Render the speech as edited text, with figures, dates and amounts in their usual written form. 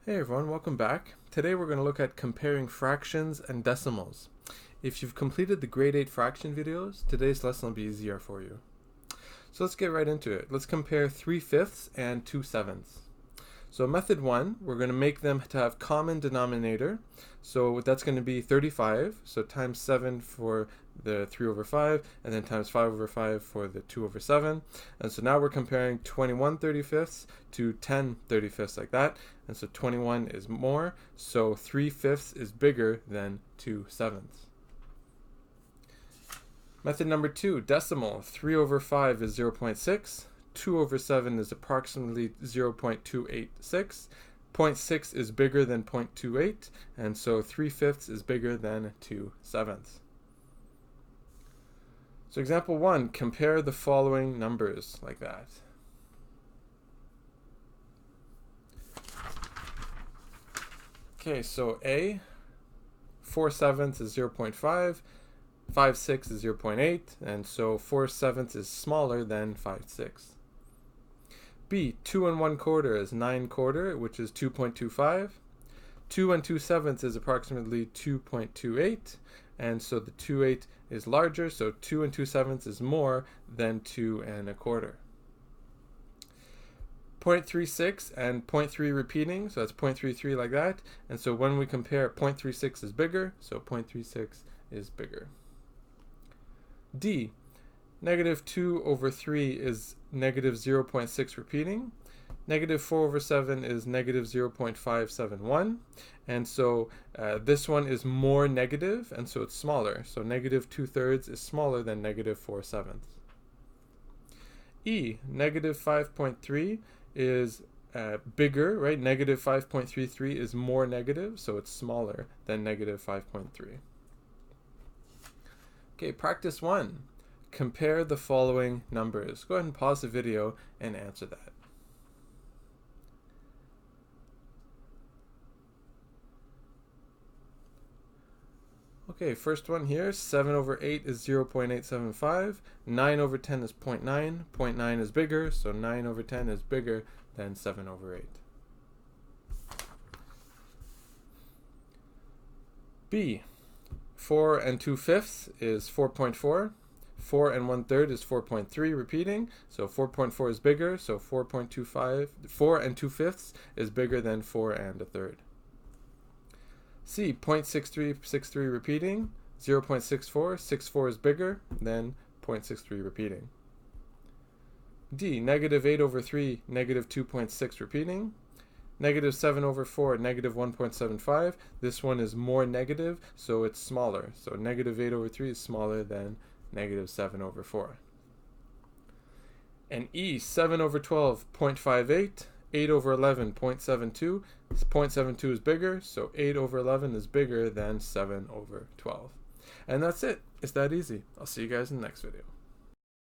Hey everyone, welcome back. Today we're going to look at comparing fractions and decimals. If you've completed the grade 8 fraction videos, today's lesson will be easier for you. So let's get right into it. Let's compare 3/5 and 2/7. So method 1, we're going to make them to have common denominator. So that's going to be 35, so times 7 for the 3/5, and then times 5/5 for the 2/7. And so now we're comparing 21/35 to 10/35 like that. And so 21 is more, so 3/5 is bigger than 2/7. Method number 2, decimal. 3/5 is 0.6. 2/7 is approximately 0.286. 0.6 is bigger than 0.28, and so 3/5 is bigger than 2/7. So example 1, compare the following numbers like that. Okay, so A, 4/7 is 0.5, 5/6 is 0.8, and so 4/7 is smaller than 5/6. B, 2 1/4 is 9/4, which is 2.25. 2 2/7 is approximately 2.28, and so the 2/8 is larger, so 2 2/7 is more than 2 1/4. 0.36 and 0.3 repeating, so that's 0.33 like that, and so when we compare, 0.36 is bigger, so 0.36 is bigger. D, -2/3 is -0.6 repeating. -4/7 is -0.571, and so this one is more negative, and so it's smaller. So -2/3 is smaller than -4/7. E, -5.3 is bigger, right? -5.33 is more negative, so it's smaller than -5.3. Okay, practice 1. Compare the following numbers. Go ahead and pause the video and answer that. Okay, first one here, 7/8 is 0.875, 9/10 is 0.9, 0.9 is bigger, so 9/10 is bigger than 7/8. B, 4 2/5 is 4.4, 4 1/3 is 4.3 repeating, so 4.4 is bigger, so 4.25, 4 2/5 is bigger than 4 1/3. C, 0.6363 repeating, 0.64, 64 is bigger than 0.63 repeating. D, -8/3, -2.6 repeating, -7/4, -1.75, this one is more negative, so it's smaller, so -8/3 is smaller than -7/4. And E, 7/12, 0.58, 8/11, 0.72. 0.72 is bigger, so 8/11 is bigger than 7/12. And that's it. It's that easy. I'll see you guys in the next video.